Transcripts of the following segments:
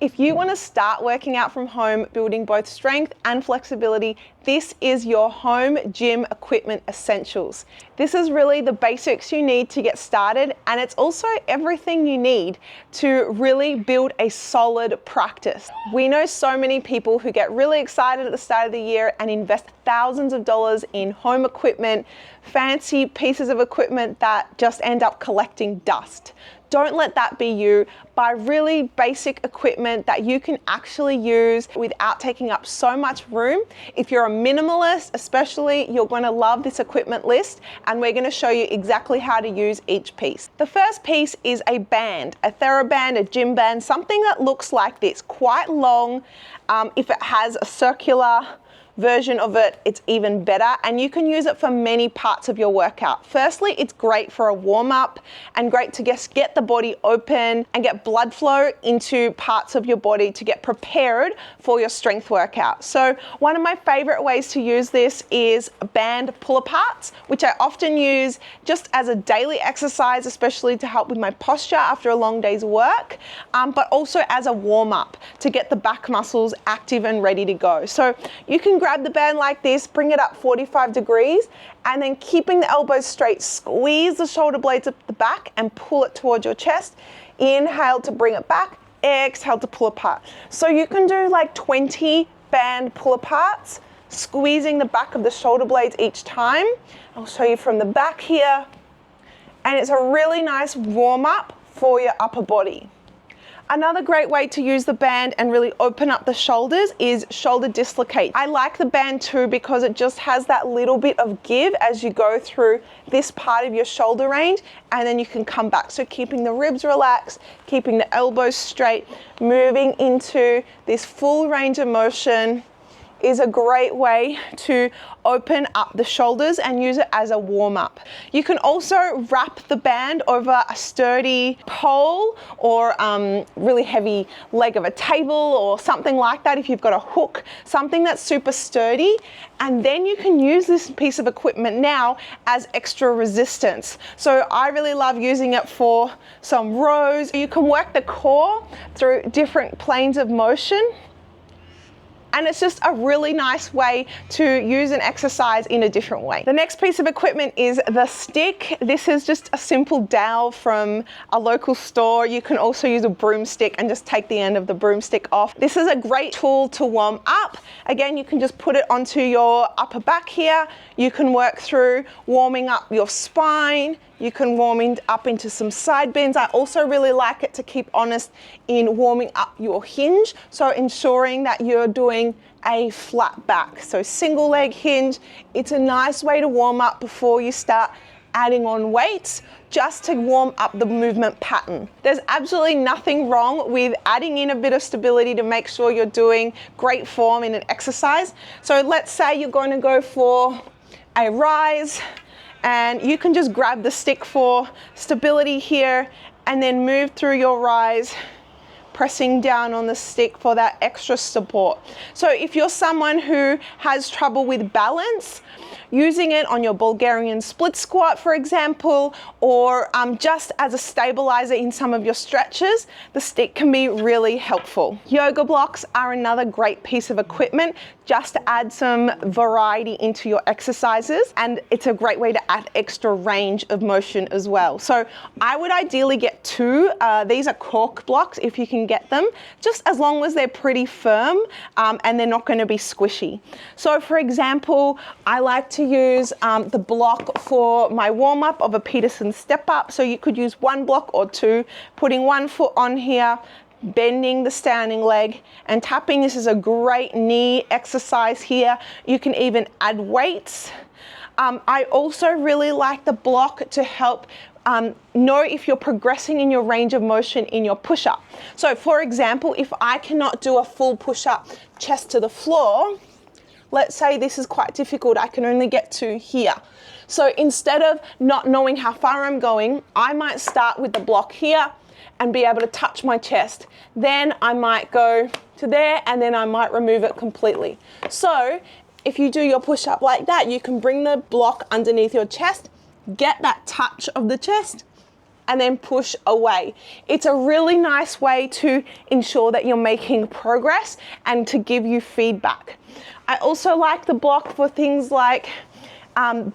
If you want to start working out from home, building both strength and flexibility, this is your home gym equipment essentials. This is really the basics you need to get started, and it's also everything you need to really build a solid practice. We know so many people who get really excited at the start of the year and invest thousands of dollars in home equipment, fancy pieces of equipment that just end up collecting dust. Don't let that be you. Buy really basic equipment that you can actually use without taking up so much room. If you're a minimalist especially, you're going to love this equipment list, and we're going to show you exactly how to use each piece. The first piece is a band, a TheraBand, a gym band, something that looks like this, quite long. If it has a circular version of it, it's even better, and you can use it for many parts of your workout. Firstly, it's great for a warm-up and great to just get the body open and get blood flow into parts of your body to get prepared for your strength workout. So one of my favorite ways to use this is band pull-aparts, which I often use just as a daily exercise, especially to help with my posture after a long day's work, but also as a warm-up to get the back muscles active and ready to go. So you can grab the band like this, bring it up 45 degrees, and then keeping the elbows straight, squeeze the shoulder blades up the back and pull it towards your chest. Inhale to bring it back, exhale to pull apart. So you can do like 20 band pull aparts, squeezing the back of the shoulder blades each time. I'll show you from the back here. And it's a really nice warm up for your upper body. Another great way to use the band and really open up the shoulders is shoulder dislocate. I like the band too because it just has that little bit of give as you go through this part of your shoulder range, and then you can come back. So keeping the ribs relaxed, keeping the elbows straight, moving into this full range of motion is a great way to open up the shoulders and use it as a warm-up. You can also wrap the band over a sturdy pole or really heavy leg of a table or something like that if you've got a hook, something that's super sturdy, and then you can use this piece of equipment now as extra resistance. So I really love using it for some rows. You can work the core through different planes of motion. And it's just a really nice way to use an exercise in a different way. The next piece of equipment is the stick. This is just a simple dowel from a local store. You can also use a broomstick and just take the end of the broomstick off. This is a great tool to warm up. Again, you can just put it onto your upper back here. You can work through warming up your spine. You can warm up into some side bends. I also really like it to keep honest in warming up your hinge. So ensuring that you're doing a flat back. So single leg hinge, it's a nice way to warm up before you start adding on weights, just to warm up the movement pattern. There's absolutely nothing wrong with adding in a bit of stability to make sure you're doing great form in an exercise. So let's say you're going to go for a rise, and you can just grab the stick for stability here and then move through your rise, pressing down on the stick for that extra support. So if you're someone who has trouble with balance, using it on your Bulgarian split squat, for example, or just as a stabilizer in some of your stretches, the stick can be really helpful. Yoga blocks are another great piece of equipment just to add some variety into your exercises, and it's a great way to add extra range of motion as well. So I would ideally get two. These are cork blocks if you can get them, just as long as they're pretty firm and they're not going to be squishy. So for example, I like to use the block for my warm-up of a Peterson step-up. So you could use one block or two, putting one foot on here, bending the standing leg and tapping. This is a great knee exercise here. You can even add weights. I also really like the block to help know if you're progressing in your range of motion in your push-up. So for example, if I cannot do a full push-up chest to the floor, let's say this is quite difficult, I can only get to here. So instead of not knowing how far I'm going, I might start with the block here and be able to touch my chest. Then I might go to there and then I might remove it completely. So if you do your push-up like that, you can bring the block underneath your chest, get that touch of the chest, and then push away. It's a really nice way to ensure that you're making progress and to give you feedback. I also like the block for things like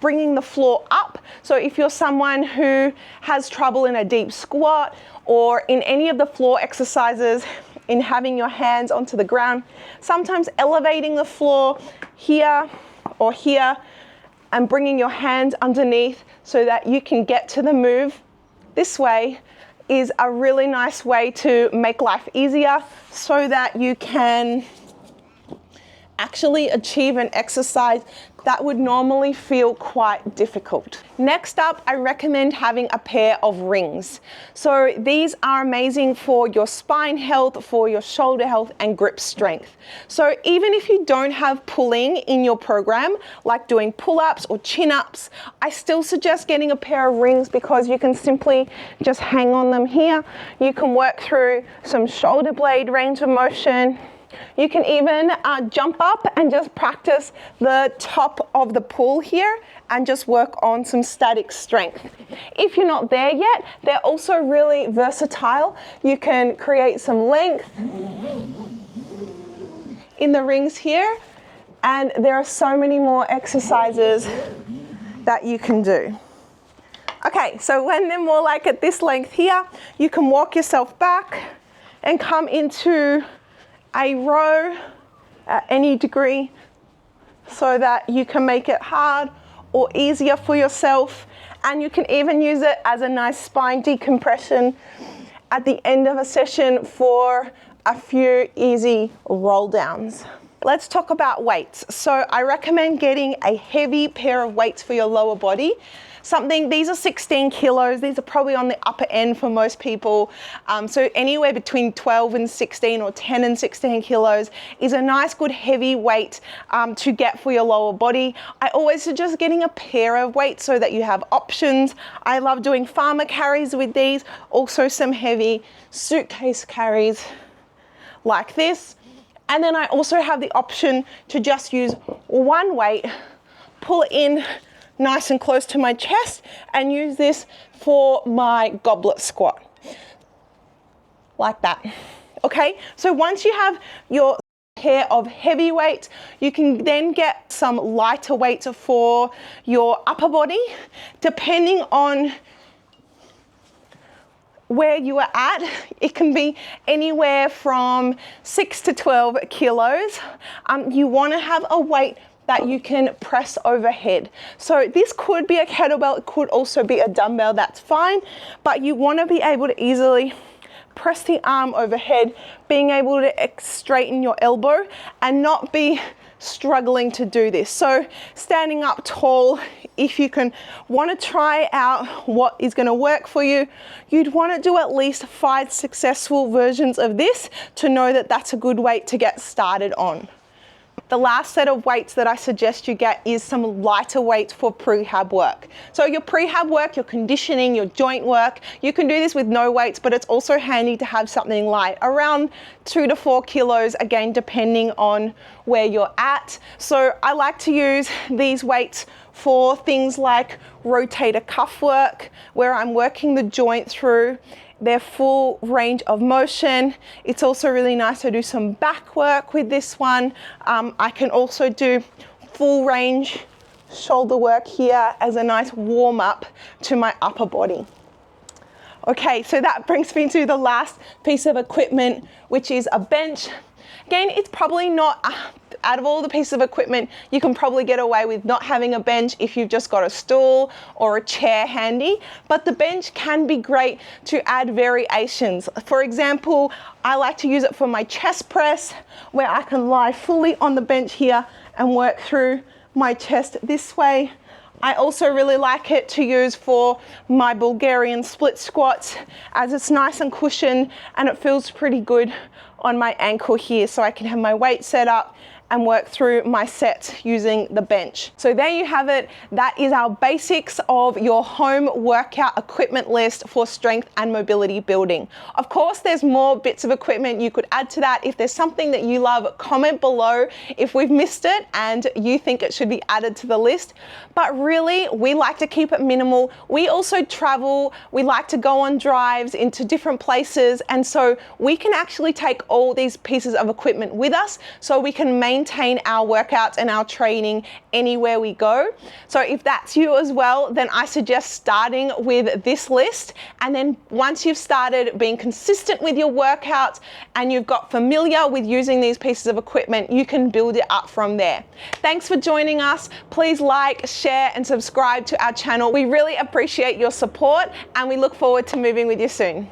bringing the floor up. So if you're someone who has trouble in a deep squat or in any of the floor exercises, in having your hands onto the ground, sometimes elevating the floor here or here and bringing your hands underneath so that you can get to the move this way is a really nice way to make life easier so that you can actually achieve an exercise that would normally feel quite difficult. Next up, I recommend having a pair of rings. So these are amazing for your spine health, for your shoulder health, and grip strength. So even if you don't have pulling in your program, like doing pull-ups or chin-ups, I still suggest getting a pair of rings because you can simply just hang on them here. You can work through some shoulder blade range of motion. You can even jump up and just practice the top of the pull here and just work on some static strength. If you're not there yet, they're also really versatile. You can create some length in the rings here, and there are so many more exercises that you can do. Okay, so when they're more like at this length here, you can walk yourself back and come into a row at any degree so that you can make it hard or easier for yourself, and you can even use it as a nice spine decompression at the end of a session for a few easy roll downs. Let's talk about weights. So I recommend getting a heavy pair of weights for your lower body. These are 16 kilos. These are probably on the upper end for most people. So anywhere between 12 and 16 or 10 and 16 kilos is a nice, good heavy weight to get for your lower body. I always suggest getting a pair of weights so that you have options. I love doing farmer carries with these, also some heavy suitcase carries like this. And then I also have the option to just use one weight, pull it in nice and close to my chest, and use this for my goblet squat, like that. Okay, so once you have your pair of heavy weights, you can then get some lighter weights for your upper body, depending on where you are at. It can be anywhere from 6 to 12 kilos. You want to have a weight that you can press overhead. So this could be a kettlebell, it could also be a dumbbell, that's fine, but you want to be able to easily press the arm overhead, being able to straighten your elbow and not be struggling to do this. So standing up tall, if you want to try out what is going to work for you, you'd want to do at least 5 successful versions of this to know that that's a good weight to get started on. The last set of weights that I suggest you get is some lighter weights for prehab work. So your prehab work, your conditioning, your joint work, you can do this with no weights, but it's also handy to have something light, around 2 to 4 kilos, again, depending on where you're at. So I like to use these weights for things like rotator cuff work, where I'm working the joint through their full range of motion. It's also really nice to do some back work with this one. I can also do full range shoulder work here as a nice warm up to my upper body. Okay, so that brings me to the last piece of equipment, which is a bench. Again, it's probably not, out of all the pieces of equipment, you can probably get away with not having a bench if you've just got a stool or a chair handy, but the bench can be great to add variations. For example, I like to use it for my chest press, where I can lie fully on the bench here and work through my chest this way. I also really like it to use for my Bulgarian split squats, as it's nice and cushioned and it feels pretty good on my ankle here, so I can have my weight set up and work through my sets using the bench. So there you have it. That is our basics of your home workout equipment list for strength and mobility building. Of course, there's more bits of equipment you could add to that. If there's something that you love, comment below if we've missed it and you think it should be added to the list. But really, we like to keep it minimal. We also travel. We like to go on drives into different places. And so we can actually take all these pieces of equipment with us so we can maintain our workouts and our training anywhere we go. So if that's you as well, then I suggest starting with this list. And then once you've started being consistent with your workouts and you've got familiar with using these pieces of equipment, you can build it up from there. Thanks for joining us. Please like, share, and subscribe to our channel. We really appreciate your support and we look forward to moving with you soon.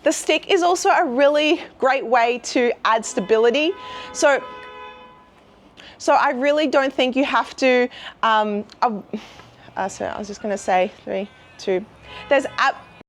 The stick is also a really great way to add stability. So I really don't think you have to, so I was just gonna say 3, 2, there's